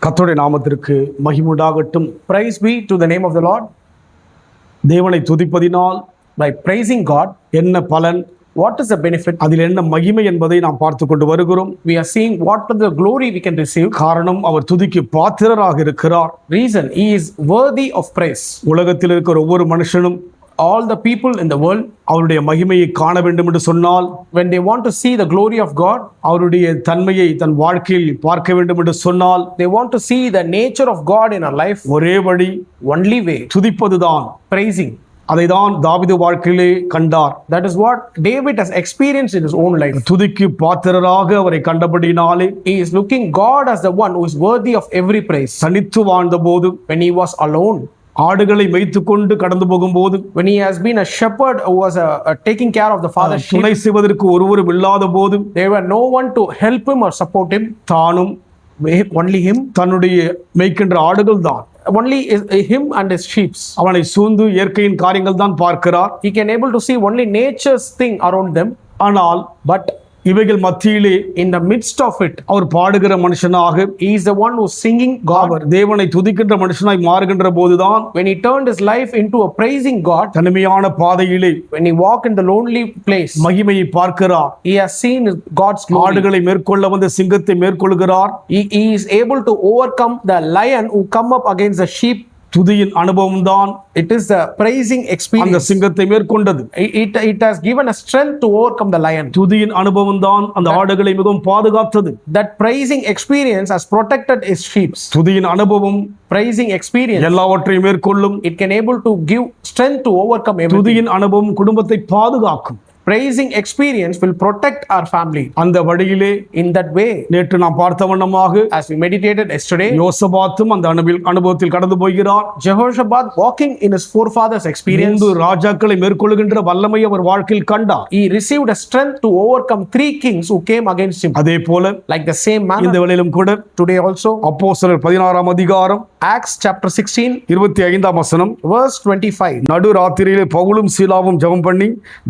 கர்த்தருடைய நாமத்திற்கு மகிமுண்டாகட்டும். Praise be to the name of the Lord. தேவனை துதிப்பதினால் By praising God, என்ன பலன், what is the benefit? அதில் என்ன மகிமை என்பதை நாம் பார்த்து கொண்டு வருகிறோம். We are seeing what is the glory we can receive. காரணம், அவர் துதிக்கு பாத்திரராக இருக்கிறார். Reason, He is worthy of praise. உலகத்தில் இருக்கிற ஒவ்வொரு மனுஷனும் All the people in the world, அவருடைய மகிமையை காண வேண்டும் என்று சொன்னால், when they want to see the glory of God, அவருடைய தன்மையை தன் வாழ்க்கையில் பார்க்க வேண்டும் என்று சொன்னால், they want to see the nature of God in our life, ஒரே வழி only way, துதிப்பதுதான். praising. அதைதான் தாவீது வாழ்க்கையிலே கண்டார். That is what David has experienced in his own life. துதிக்கு பாத்திரராக அவரை கண்டபடினாலே, He is looking God as the one who is worthy of every praise. தனித்து வாழ்ந்த போது, When he was alone, ஆடுகளை மேய்த்து கொண்டு கடந்து போகும்போது, when he has been a shepherd who was taking care of the father's sheep, துணை செய்வதற்கு ஒருவரும் இல்லாத போது, there were no one to help him or support him, தானும் only him, தன்னுடைய மேய்க்கின்ற ஆடுகள் தான், only him and his sheep. அவனை சூழ்ந்து இயற்கையின் காரியங்கள் தான் பார்க்கிறார். He can able to see only nature's thing around them, ஆனால் but இவைகள் மத்தியிலே in the midst of it, அவர் பாடுகிற மனுஷனாக, he is the one who is singing God. அவர் தேவனை துதிக்கின்ற மனுஷனாய் மாறுகின்ற போதுதான், When he turned his life into a praising God, தனிமையான பாதையிலே when he walked in the lonely place, மகிமையை பார்க்கிறார். he has seen God's glory. ஆடுகளை மேற்கொள்ள வந்த சிங்கத்தை மேற்கொள்கிறார். He is able to overcome the lion who come up against the sheep. துதியின் அனுபவம் தான் It is the praising அந்த experience. சிங்கத்தை மேற்கொண்டது. It has given a strength to overcome the lion. துதியின் அனுபவம் தான் அந்த ஆடுகளை மிகவும் பாதுகாத்தது. That praising experience has protected his sheep. துதியின் அனுபவம் Praising experience, எல்லாவற்றையும் மேற்கொள்ளும். it can able to give strength to overcome everything. துதியின் அனுபவம் குடும்பத்தை பாதுகாக்கும். Praising experience will protect our family. அந்த வழியிலே In that way, நேற்று நாம் பார்த்த வண்ணமாக as we meditated yesterday, யோசபாத்தும் அந்த அனுபவத்தில் கடந்து போகிறார். Jehoshaphat walking in his forefathers' experience, 3 ராஜாக்களை மேற்கொள்கின்ற வல்லமை அவர் வாழ்க்கையில் கண்டார். he received a strength to overcome 3 kings who came against him. அதே போல Like the same இந்த manner, வேளையிலும் கூட today also, அப்போஸ்தலர் 16ஆம் அதிகாரம் Acts chapter 16, 25ஆம் வசனம், verse 25. நடு ராத்திரியிலே பவுலும் சீலாவும் ஜெபம் பண்ணி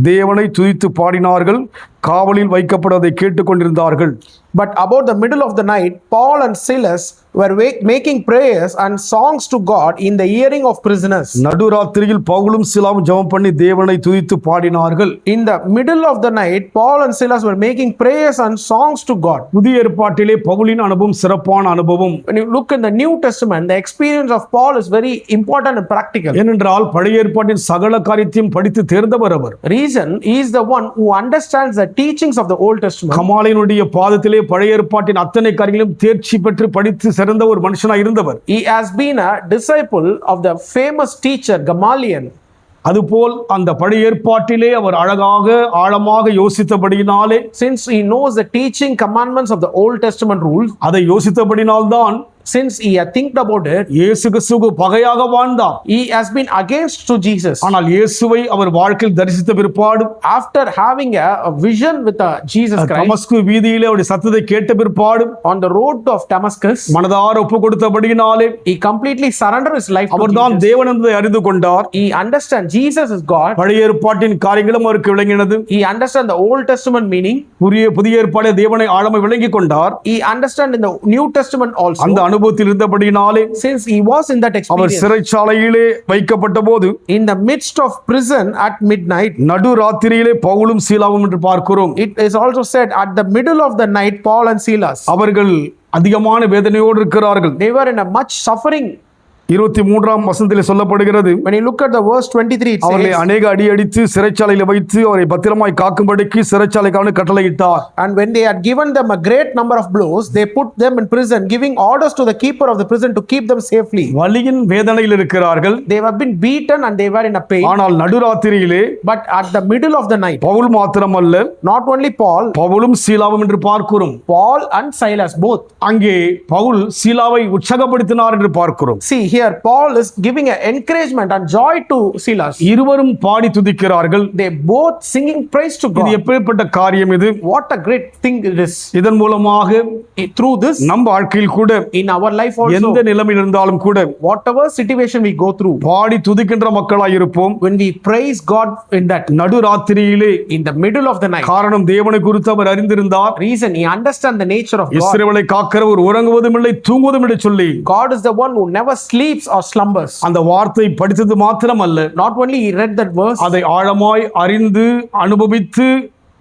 தேவனை துதித்து பாடினார்கள், காவலில் வைக்கப்படுவதை கேட்டுக்கொண்டிருந்தார்கள். But about the middle of the night, Paul and Silas were making prayers and songs to God in the hearing of prisoners. நடு ராத்திரியில் பவுலும் சீலாவும் ஜெபம் பண்ணி தேவனை துதித்து பாடினார்கள். In the middle of the night, Paul and Silas were making prayers and songs to God. புதிய ஏற்பாட்டிலே பவுலின் அனுபவம் சிறப்பான அனுபவம். When you look in the New Testament, the experience of Paul is very important and practical. ஏனென்றால் பழைய ஏற்பாட்டின் சகல காரியத்தையும் படித்து தேர்ந்தவர் அவர். Reason, he is the one who understands the teachings of the Old Testament. கமாலினுடைய பாதத்திலே பழைய ஏற்பாட்டின் அத்தனை காரியங்களும் தேர்ச்சி பெற்று படித்து சிறந்த ஒரு மனுஷனாய் இருந்தவர். He has been a disciple of the famous teacher Gamaliel. அதுபோல் அந்த பழைய ஏற்பாட்டிலே அவர் அழகாக ஆழமாக யோசித்தபடியினாலே, Since he knows the teaching commandments of the Old Testament rules, அதை யோசித்தபடினால்தான் since he had think about it, இயேசு கிறிஸ்துவுக்கு பகையாக வாழ்ந்தார். he has been against to Jesus. ஆனால் இயேசுவை அவர் வாழ்க்கையில் தரிசித்த பிற்பாடு, After having a vision with Jesus Christ தமஸ்கு வீதியிலே அவருடைய சத்தத்தை கேட்ட பிற்பாடு, on the road of Damascus, மனதார ஒப்பு கொடுத்தபடியினாலே he completely surrendered his life to அவர்தான் Jesus. தேவன் என்பதை அறிந்து கொண்டார். He understand Jesus is God. பழைய ஏற்பாட்டின் காரியங்களும் அவருக்கு விளங்கினது. He understand the Old Testament meaning. புதிய ஏற்பாடு தேவனை ஆழமாக விளங்கிக் கொண்டார். He understand in the New Testament also. அந்த அனுபவத்தில் இருந்தபடியினாலே, Since he was in that our experience, சிறைச்சாலையிலே வைக்கப்பட்ட போது, in the midst of prison at midnight, நடு ராத்திரியிலே பவுலும் சீலாவும் என்று பார்க்கிறோம். it is also said at the middle of the night, Paul and Silas, அவர்கள் அதிகமான வேதனையோடு இருக்கிறார்கள். they were in a much suffering. 23ஆம் வசனத்திலே சொல்லப்படுகிறது, When you look at the verse 23, it அவர்களை says, அநேக அடி அடித்து சிறைச்சாலையில் வைத்து அவரை பத்திரமாய் காக்கும்படிக்கு சிறைச்சாலைக்கான கட்டளையிட்டார். and when they had given them a great number of blows, they put them in prison, giving orders to the keeper of the prison to keep them safely. வலியின் வேதனையில் இருக்கிறார்கள். They have been beaten and they were in a pain. ஆனால் நடுராத்திரியிலே But at the middle of the night, Pavul மாத்திரமல்ல, not only Paul, பவுலும் சீலாவும் என்று பார்க்கிறோம். Paul and Silas both. அங்கே பவுல் சீலாவை உற்சாகப்படுத்தினார் என்று பார்க்கிறோம். See, here here Paul is giving an encouragement and joy to Silas. இருவரும் பாடி துதிக்கிறார்கள். They both singing praise to இது God. எப்பேற்பட்ட காரியம் இது! What a great thing it is. இதன் மூலமாக Through this, நம் வாழ்க்கையில் கூட in our life எந்த also, நிலைமையில் இருந்தாலும் கூட whatever situation we go through, பாடி துதிக்கின்ற மக்களாய் இருப்போம். when we praise God in that, நடுராத்திரியிலே, in the middle of the night. காரணம் தேவனை குறித்து அவர் அறிந்திருந்தார். Reason, he understand the nature of God. இஸ்ரவேலை காக்கிறவர் உறங்குவதும் இல்லை தூங்குவதும் இல்லை சொல்லி God is the one who never sleeps or slumbers. அந்த வார்த்தை படித்தது மாத்திரமல்ல, Not only he read that verse, அதை ஆழமாய் அறிந்து அனுபவித்து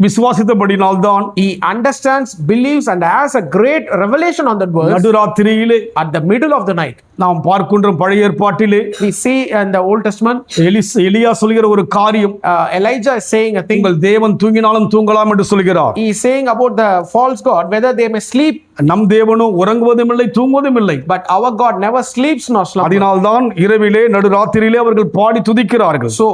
விசுவாசித்தபடினால்தான் he understands, believes and has a great revelation on that verse. நடுராத்திரியிலே At the middle of the night, நாம் பார்க்கின்ற பழைய ஏற்பாட்டிலே we see in the Old Testament, எலியா சொல்கிற ஒரு காரியம், Elijah is saying a thing. உங்கள் தேவன் தூங்கினாலும் தூங்கலாம் என்று சொல்கிறார். He is saying about the false god, whether they may sleep, நம் தேவனோ உறங்குவதும் இல்லை தூங்குவதும் இல்லை. but our God never sleeps nor slumbers. அதனால்தான் இரவிலே நடுராத்திரியிலே அவர்கள் பாடி துதிக்கிறார்கள். So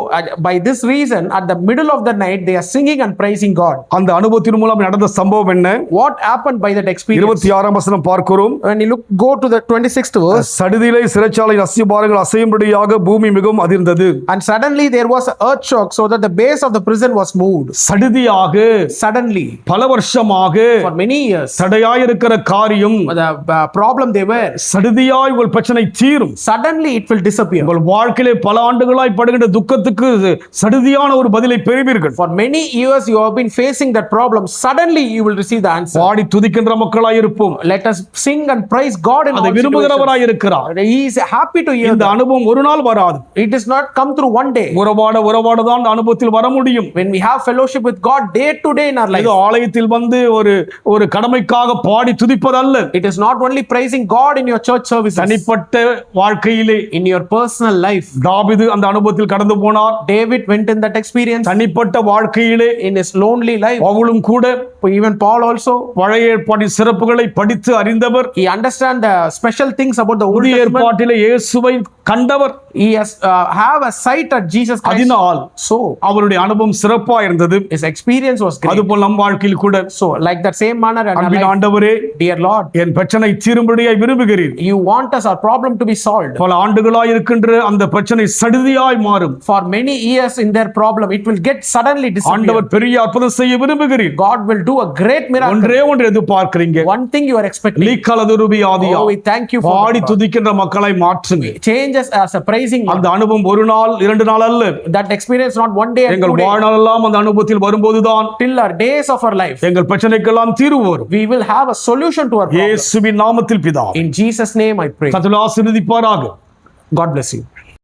by this reason, at the middle of the night, they are singing and praising God. அந்த அனுபவத்தின் மூலம் நடந்த சம்பவம் என்ன? What happened by that experience? 26ஆம் வசனம் பார்க்கிறோம். When you go to the 26th verse, சடுதியிலே சிறைச்சாலை அஸ்திபாரங்கள் அசையும்படியாக பூமி மிகவும் அதிர்ந்தது. and suddenly there was an earth shock, so that the base of the prison was moved. சடுதியாக, Suddenly, பல வருஷமாக for many years, தடையாயிருக்கிற காரியம் the problem they were, சடுதியாய் உங்கள் பிரச்சனை தீரும். suddenly it will disappear. உங்கள் வாழ்க்கையிலே பல ஆண்டுகளாய் படுகின்ற துக்கத்துக்கு சடுதியான ஒரு பதிலை பெறுவீர்கள். For many years you have been facing that problem, suddenly you will receive the answer. பாடி துதிக்கின்ற மக்களாய் இருப்போம். Let us sing and praise God in அதை all விரும்புகிறவராய் situations. இருக்கிறார். He is happy to hear இந்த that. அனுபவம் ஒரு நாள் வராது. It does not come through one day. உறவாட தான் அனுபவத்தில் வர முடியும். When we have fellowship with God day to day in our life, இது ஆலயத்தில் வந்து ஒரு கடமைக்காக பாடி துதிப்பதல்ல. it is not only praising God in your church services. தனிப்பட்ட வாழ்க்கையிலே, In your personal life, தாவீது அந்த அனுபவத்தில் கடந்து போனார். David went in that experience. தனிப்பட்ட வாழ்க்கையிலே In his lonely life, பவுலும் கூட even Paul also, பழைய ஏற்பாட்டின் சிறப்புகளை படித்து அறிந்தவர். he understand the special things about the Old புதிய Testament. ஏற்பாட்டிலே இயேசுவை கண்டவர். He has have a sight at Jesus Christ. அதனால் So அவருடைய அனுபவம் சிறப்பா இருந்தது. his experience was great. அதுபோல் நம் வாழ்க்கையில் கூட, So like that same manner, and அன்பின் ஆண்டவரே, dear Lord, என் பிரச்சனை தீரும்படியாய் விரும்புகிறீர். you want us our problem to be solved. பல ஆண்டுகளாய் இருக்கின்ற அந்த பிரச்சனை சடுதியாய் மாறும். For many years in their problem, it will get suddenly disappear. ஆண்டவர் பெரிய அற்புதம் செய்ய விரும்புகிறீர். God will do a great miracle. ஒன்று எதிர்பார்க்கிறீங்க. One thing you are expecting. லீக்கலதுருபி Adhia. Oh, we thank you for body that. துதிக்கின்ற மக்களை மாற்றுங்க. Change us as a praising Lord. அந்த அனுபவம் ஒரு நாள் 2 நாள் அல்ல. That experience not one day and எங்கள் 2 days. வாழ்நாளெல்லாம் அந்த அனுபவத்தில் வரும்போதுதான் Till our days of our life, எங்கள் பிரச்சனைக்கெல்லாம் தீர்வு வரும். we will have a solution to our problem. இயேசுவின் நாமத்தில் பிதாவே. In Jesus' name I pray. கர்த்தர் ஆசீர்வதிப்பாராக. God bless you.